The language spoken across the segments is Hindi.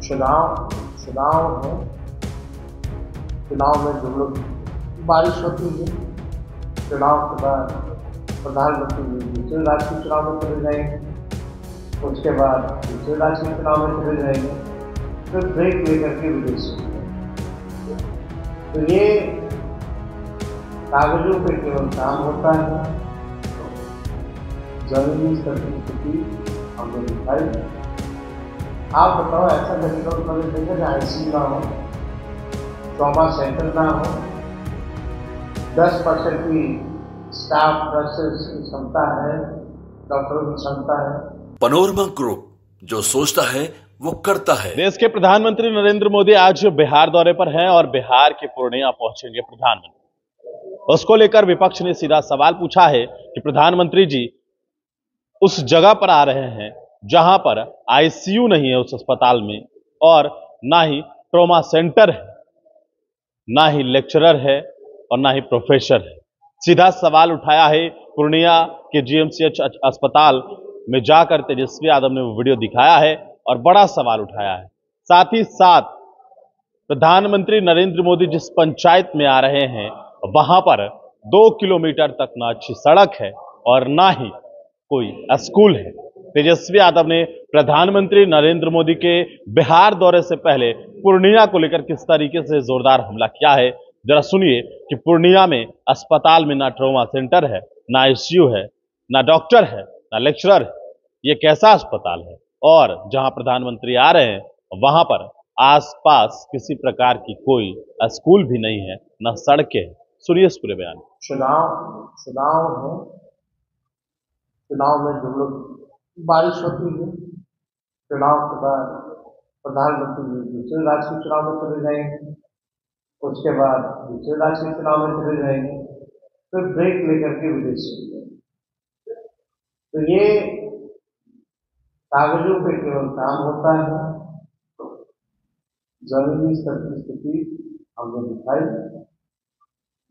चुनाव चुनाव है। चुनाव में जो लोग बारिश होती है, चुनाव के बाद प्रधानमंत्री दूसरे राज्य के चुनाव में चले जाएंगे, उसके बाद दूसरे राज्य के चुनाव में चले जाएंगे, फिर ब्रेक लेकर के विदेश जाएंगे। तो ये कागजों पे केवल काम होता है, जमीनी स्तर की स्थिति हमने दिखाई। आप बताओ, ऐसा मेडिकल कॉलेज देखें जहाँ आईसीयू ना हो, ट्रॉमा सेंटर ना हो, 10% की स्टाफ नर्सेस की क्षमता है, डॉक्टरों की क्षमता है। पनोरमा ग्रुप, जो सोचता है वो करता है। देश के प्रधानमंत्री नरेंद्र मोदी आज बिहार दौरे पर हैं और बिहार के पूर्णिया पहुंचेंगे प्रधानमंत्री। उसको लेकर विपक्ष ने सीधा सवाल पूछा है कि प्रधानमंत्री जी उस जगह पर आ रहे हैं जहां पर आईसीयू नहीं है उस अस्पताल में, और ना ही ट्रॉमा सेंटर है, ना ही लेक्चरर है और ना ही प्रोफेसर है। सीधा सवाल उठाया है पूर्णिया के जीएमसीएच अस्पताल में जाकर तेजस्वी यादव ने वो वीडियो दिखाया है और बड़ा सवाल उठाया है। साथ ही साथ प्रधानमंत्री नरेंद्र मोदी जिस पंचायत में आ रहे हैं वहां पर 2 किलोमीटर तक ना अच्छी सड़क है और ना ही कोई स्कूल है। तेजस्वी यादव ने प्रधानमंत्री नरेंद्र मोदी के बिहार दौरे से पहले पूर्णिया को लेकर किस तरीके से जोरदार हमला किया है, जरा सुनिए कि पूर्णिया में अस्पताल में ना ट्रॉमा सेंटर है, ना आईसीयू है, ना डॉक्टर है, ना लेक्चरर है। ये कैसा अस्पताल है? और जहां प्रधानमंत्री आ रहे हैं वहां पर आसपास किसी प्रकार की कोई स्कूल भी नहीं है, ना सड़कें हैं। सुनिए इस पूरे बयान। चुनाव है। चुनाव में जो लोग बारिश होती है, चुनाव के बाद प्रधानमंत्री दूसरे राज्य के चुनाव में चले जाएंगे, उसके बाद दूसरे राज्य के चुनाव में चले जाएंगे, फिर ब्रेक लेकर के विदेश चले जाएंगे। तो ये कागजों पे केवल काम होता है, जमीनी स्तर की स्थिति हमने दिखाई।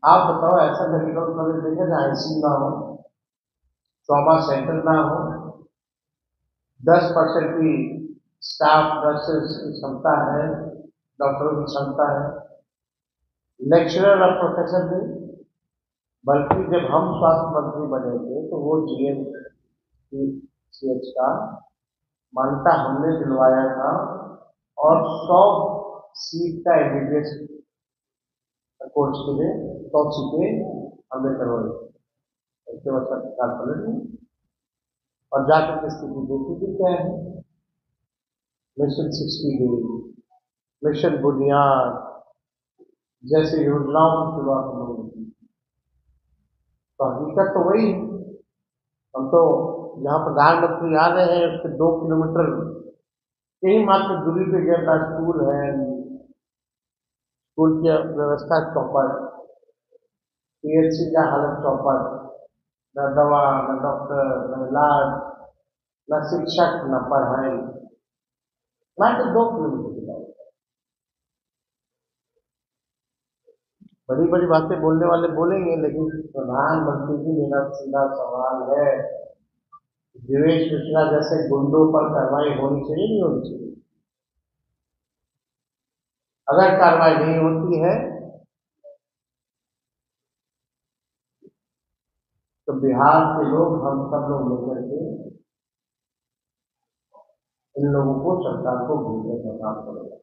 आप बताओ, ऐसा मेडिकल कॉलेज देखें जहाँ आईसीयू ना हो, ट्रॉमा सेंटर ना हो, 10% की स्टाफ नर्सेस की क्षमता है, डॉक्टरों की क्षमता है, लेक्चरर और प्रोफेसर नहीं। बल्कि जब हम स्वास्थ्य मंत्री बने थे तो वो जीएमसीएच का मान्यता हमने दिलवाया था और 100 सीट का एमबीबीएस कोर्स के लिए 100 सीटें हमने करवाई। उसके बाद सरकार पलट गई और जाकर के स्थिति देखी थी क्या है। मिशन 60 मिशन बुनियाद जैसे योजनाओं की शुरुआत हम लोगों की, तो हकीकत तो वही है। हम तो जहाँ प्रधानमंत्री आ रहे हैं उसके 2 किलोमीटर के ही मात्र दूरी पे गया स्कूल है, स्कूल की व्यवस्था चौपट, पीएचसी का हालत चौपट, न दवा, न डॉक्टर, न इलाज, न शिक्षक, न पढ़ाई, मात्र 2 किलोमीटर की बात। बड़ी बड़ी बातें बोलने वाले बोलेंगे, लेकिन प्रधानमंत्री जी मेरा सीधा सवाल है, दिवेश मिश्रा जैसे गुंडों पर कार्रवाई होनी चाहिए, नहीं होनी चाहिए? अगर कार्रवाई नहीं होती है तो बिहार के लोग, हम सब लोग मिलकर के इन लोगों को सरकार को भेजने का काम करेगा।